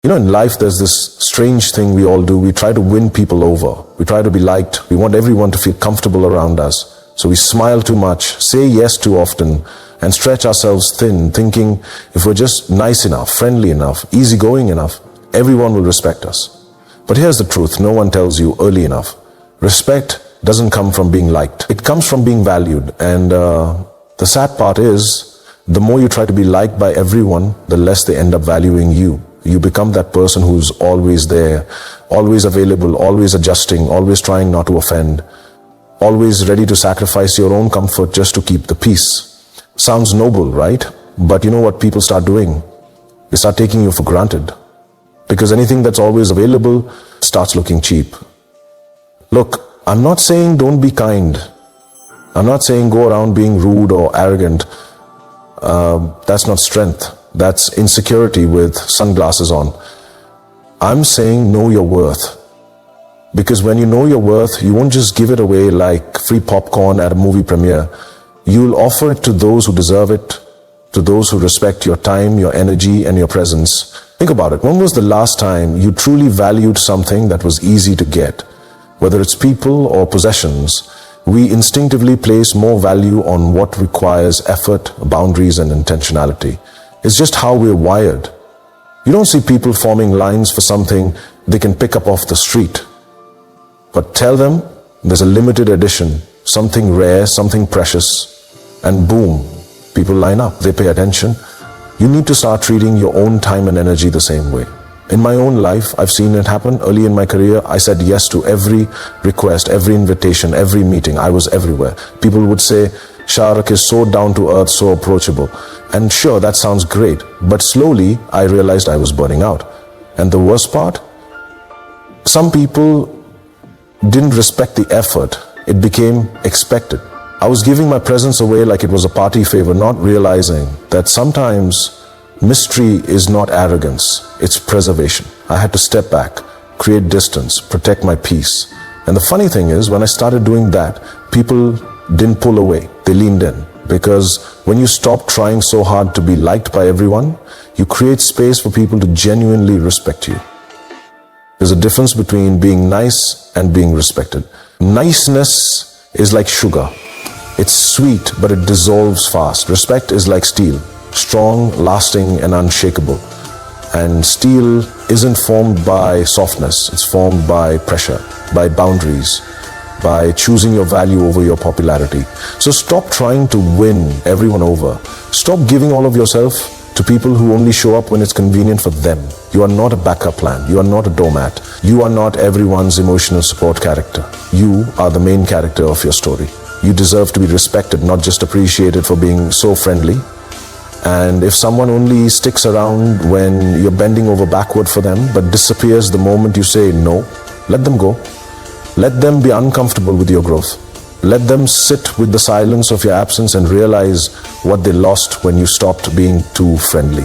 In life, there's this strange thing we all do. We try to win people over. We try to be liked. We want everyone to feel comfortable around us. So we smile too much, say yes too often, and stretch ourselves thin, thinking if we're just nice enough, friendly enough, easygoing enough, everyone will respect us. But here's the truth, no one tells you early enough. Respect doesn't come from being liked. It comes from being valued. And the sad part is, the more you try to be liked by everyone, the less they end up valuing you. You become that person who's always there, always available, always adjusting, always trying not to offend, always ready to sacrifice your own comfort just to keep the peace. Sounds noble, right? But you know what people start doing? They start taking you for granted. Because anything that's always available starts looking cheap. Look, I'm not saying don't be kind. I'm not saying go around being rude or arrogant. That's not strength. That's insecurity with sunglasses on. I'm saying know your worth. Because when you know your worth, you won't just give it away like free popcorn at a movie premiere. You'll offer it to those who deserve it, to those who respect your time, your energy, and your presence. Think about it. When was the last time you truly valued something that was easy to get? Whether it's people or possessions, we instinctively place more value on what requires effort, boundaries, and intentionality. It's just how we're wired. You don't see people forming lines for something they can pick up off the street. But tell them there's a limited edition, something rare, something precious, and boom, people line up, they pay attention. You need to start treating your own time and energy the same way. In my own life, I've seen it happen. Early in my career, I said yes to every request, every invitation, every meeting. I was everywhere. People would say, Shah, Rukh is so down to earth, so approachable. And sure, that sounds great. But slowly, I realized I was burning out. And the worst part? Some people didn't respect the effort. It became expected. I was giving my presence away like it was a party favor, not realizing that sometimes mystery is not arrogance, it's preservation. I had to step back, create distance, protect my peace. And the funny thing is, when I started doing that, people didn't pull away, they leaned in. Because when you stop trying so hard to be liked by everyone, you create space for people to genuinely respect you. There's a difference between being nice and being respected. Niceness is like sugar. It's sweet, but it dissolves fast. Respect is like steel, strong, lasting, and unshakable. And steel isn't formed by softness, it's formed by pressure, by boundaries, by choosing your value over your popularity. So stop trying to win everyone over. Stop giving all of yourself to people who only show up when it's convenient for them. You are not a backup plan. You are not a doormat. You are not everyone's emotional support character. You are the main character of your story. You deserve to be respected, not just appreciated for being so friendly. And if someone only sticks around when you're bending over backward for them, but disappears the moment you say no, let them go. Let them be uncomfortable with your growth. Let them sit with the silence of your absence and realize what they lost when you stopped being too friendly.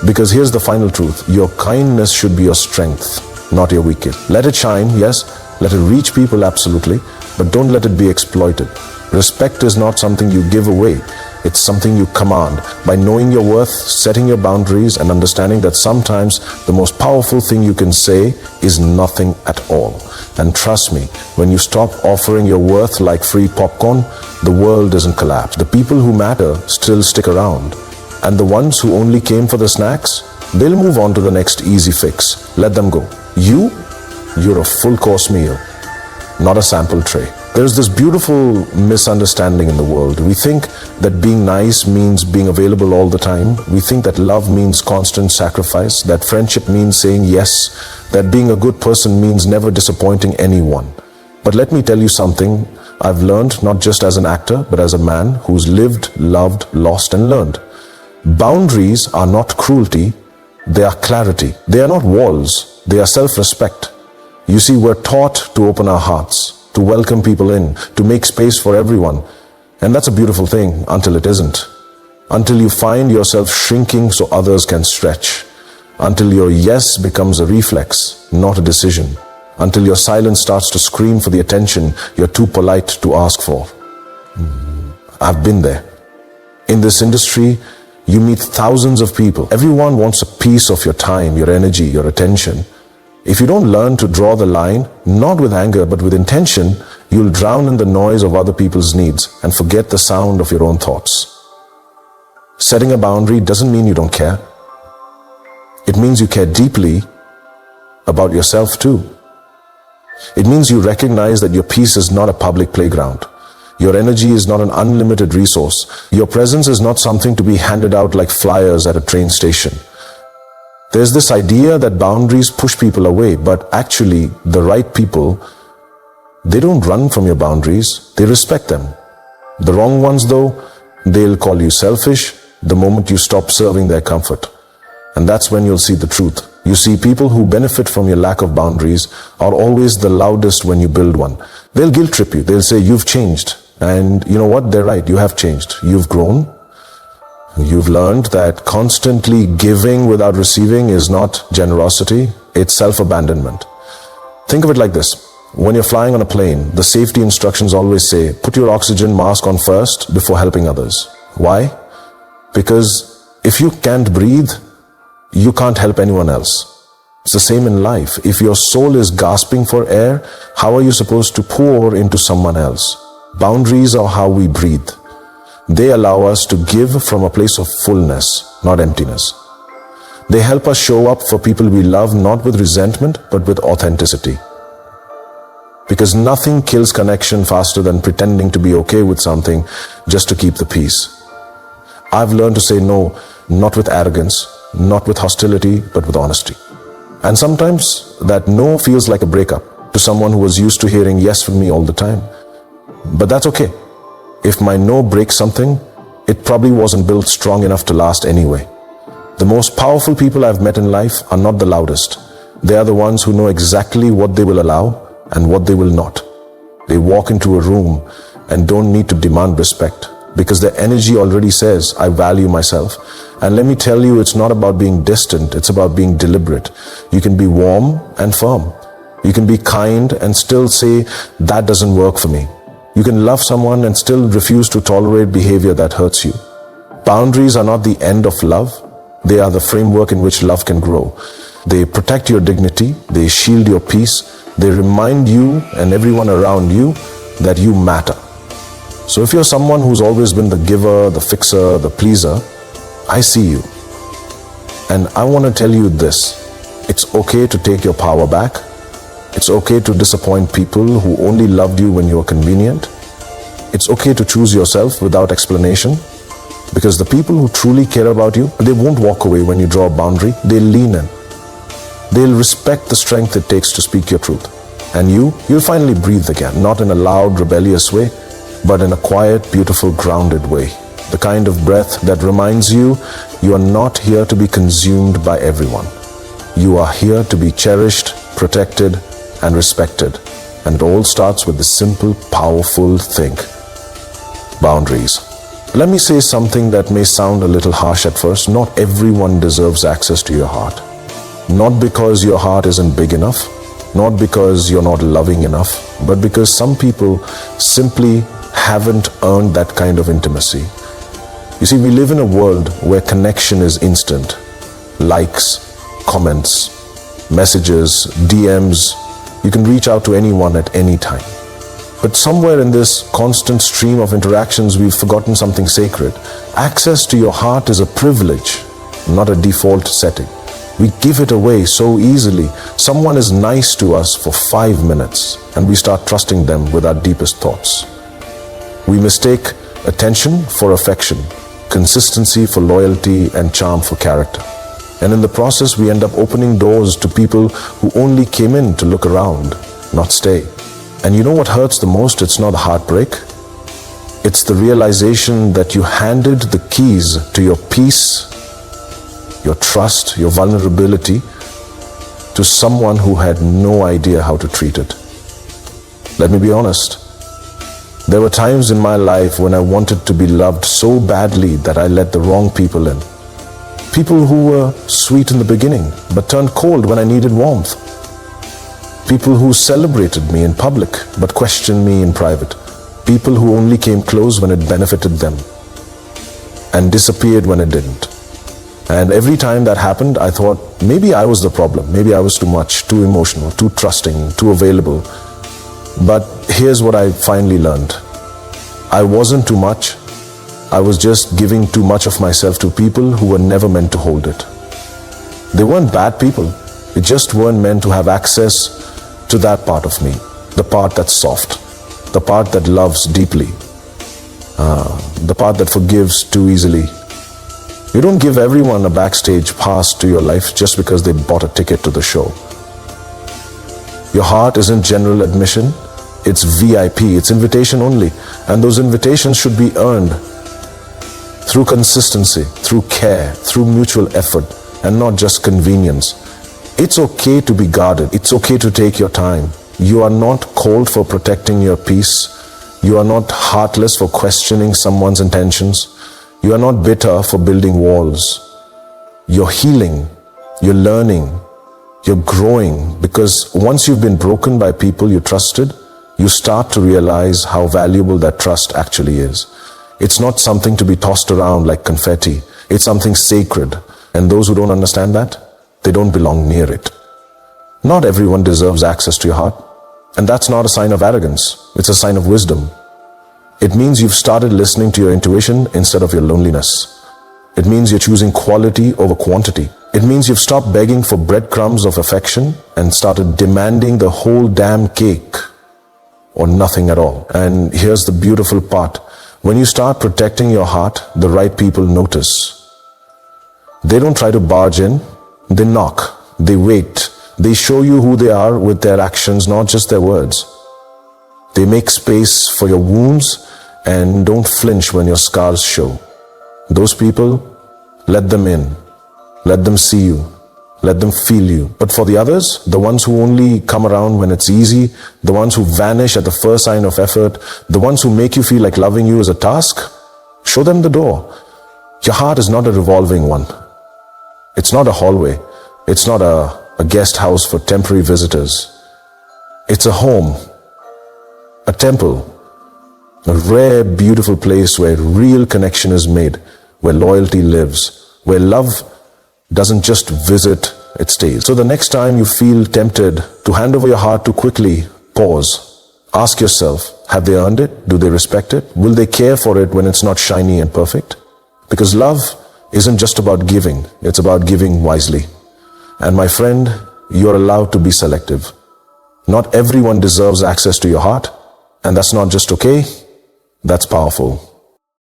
Because here's the final truth. Your kindness should be your strength, not your weakness. Let it shine, yes. Let it reach people, absolutely. But don't let it be exploited. Respect is not something you give away. It's something you command. By knowing your worth, setting your boundaries, and understanding that sometimes the most powerful thing you can say is nothing at all. And trust me, when you stop offering your worth like free popcorn, the world doesn't collapse. The people who matter still stick around. And the ones who only came for the snacks, they'll move on to the next easy fix. Let them go. You're a full course meal, not a sample tray. There's this beautiful misunderstanding in the world. We think that being nice means being available all the time. We think that love means constant sacrifice, that friendship means saying yes, that being a good person means never disappointing anyone. But let me tell you something I've learned, not just as an actor, but as a man who's lived, loved, lost, and learned. Boundaries are not cruelty, they are clarity. They are not walls, they are self-respect. You see, we're taught to open our hearts, to welcome people in, to make space for everyone. And that's a beautiful thing until it isn't. Until you find yourself shrinking so others can stretch. Until your yes becomes a reflex, not a decision. Until your silence starts to scream for the attention you're too polite to ask for. I've been there. In this industry, You meet thousands of people. Everyone wants a piece of your time, your energy, your attention. If you don't learn to draw the line, not with anger but with intention, you'll drown in the noise of other people's needs and forget the sound of your own thoughts. Setting a boundary doesn't mean you don't care. It means you care deeply about yourself too. It means you recognize that your peace is not a public playground. Your energy is not an unlimited resource. Your presence is not something to be handed out like flyers at a train station. There's this idea that boundaries push people away, but actually the right people, they don't run from your boundaries, they respect them. The wrong ones though, they'll call you selfish the moment you stop serving their comfort. And that's when you'll see the truth. You see, people who benefit from your lack of boundaries are always the loudest when you build one. They'll guilt trip you. They'll say, you've changed. And you know what? They're right. You have changed. You've grown. You've learned that constantly giving without receiving is not generosity. It's self-abandonment. Think of it like this. When you're flying on a plane, the safety instructions always say, put your oxygen mask on first before helping others. Why? Because if you can't breathe, you can't help anyone else. It's the same in life. If your soul is gasping for air, how are you supposed to pour into someone else? Boundaries are how we breathe. They allow us to give from a place of fullness, not emptiness. They help us show up for people we love, not with resentment, but with authenticity. Because nothing kills connection faster than pretending to be okay with something just to keep the peace. I've learned to say no, not with arrogance, not with hostility, but with honesty. And sometimes that no feels like a breakup to someone who was used to hearing yes from me all the time. But that's okay. If my no breaks something, it probably wasn't built strong enough to last anyway. The most powerful people I've met in life are not the loudest. They are the ones who know exactly what they will allow and what they will not. They walk into a room and don't need to demand respect because their energy already says, I value myself. And let me tell you, it's not about being distant, it's about being deliberate. You can be warm and firm. You can be kind and still say, that doesn't work for me. You can love someone and still refuse to tolerate behavior that hurts you. Boundaries are not the end of love. They are the framework in which love can grow. They protect your dignity. They shield your peace. They remind you and everyone around you that you matter. So if you're someone who's always been the giver, the fixer, the pleaser, I see you. And I want to tell you this. It's okay to take your power back. It's okay to disappoint people who only loved you when you were convenient. It's okay to choose yourself without explanation. Because the people who truly care about you, they won't walk away when you draw a boundary. They'll lean in. They'll respect the strength it takes to speak your truth. And you'll finally breathe again, not in a loud, rebellious way, but in a quiet, beautiful, grounded way. The kind of breath that reminds you, you are not here to be consumed by everyone. You are here to be cherished, protected, and respected. And it all starts with the simple, powerful thing: boundaries. Let me say something that may sound a little harsh at first. Not everyone deserves access to your heart. Not because your heart isn't big enough, not because you're not loving enough, but because some people simply haven't earned that kind of intimacy. You see, we live in a world where connection is instant. Likes, comments, messages, DMs. You can reach out to anyone at any time. But somewhere in this constant stream of interactions, we've forgotten something sacred. Access to your heart is a privilege, not a default setting. We give it away so easily. Someone is nice to us for 5 minutes, and we start trusting them with our deepest thoughts. We mistake attention for affection, consistency for loyalty, and charm for character. And in the process, we end up opening doors to people who only came in to look around, not stay. And you know what hurts the most? It's not heartbreak. It's the realization that you handed the keys to your peace, your trust, your vulnerability to someone who had no idea how to treat it. Let me be honest. There were times in my life when I wanted to be loved so badly that I let the wrong people in. People who were sweet in the beginning, but turned cold when I needed warmth. People who celebrated me in public, but questioned me in private. People who only came close when it benefited them. and disappeared when it didn't. And every time that happened, I thought, maybe I was the problem. Maybe I was too much, too emotional, too trusting, too available. But here's what I finally learned. I wasn't too much. I was just giving too much of myself to people who were never meant to hold it. They weren't bad people. They just weren't meant to have access to that part of me. The part that's soft. The part that loves deeply. The part that forgives too easily. You don't give everyone a backstage pass to your life just because they bought a ticket to the show. Your heart isn't general admission, it's VIP, it's invitation only. And those invitations should be earned through consistency, through care, through mutual effort, and not just convenience. It's okay to be guarded, it's okay to take your time. You are not cold for protecting your peace. You are not heartless for questioning someone's intentions. You are not bitter for building walls. You're healing, you're learning, you're growing, because once you've been broken by people you trusted, you start to realize how valuable that trust actually is. It's not something to be tossed around like confetti. It's something sacred. And those who don't understand that, they don't belong near it. Not everyone deserves access to your heart. And that's not a sign of arrogance. It's a sign of wisdom. It means you've started listening to your intuition instead of your loneliness. It means you're choosing quality over quantity. It means you've stopped begging for breadcrumbs of affection and started demanding the whole damn cake or nothing at all. And here's the beautiful part. When you start protecting your heart, the right people notice. They don't try to barge in. They knock. They wait. They show you who they are with their actions, not just their words. They make space for your wounds and don't flinch when your scars show. Those people, let them in. Let them see you. Let them feel you. But for the others, the ones who only come around when it's easy, the ones who vanish at the first sign of effort, the ones who make you feel like loving you is a task, show them the door. Your heart is not a revolving one. It's not a hallway. It's not a guest house for temporary visitors. It's a home. A temple, a rare, beautiful place where real connection is made, where loyalty lives, where love doesn't just visit, it stays. So the next time you feel tempted to hand over your heart too quickly, pause. Ask yourself, have they earned it? Do they respect it? Will they care for it when it's not shiny and perfect? Because love isn't just about giving, it's about giving wisely. And my friend, you're allowed to be selective. Not everyone deserves access to your heart. And that's not just okay, that's powerful.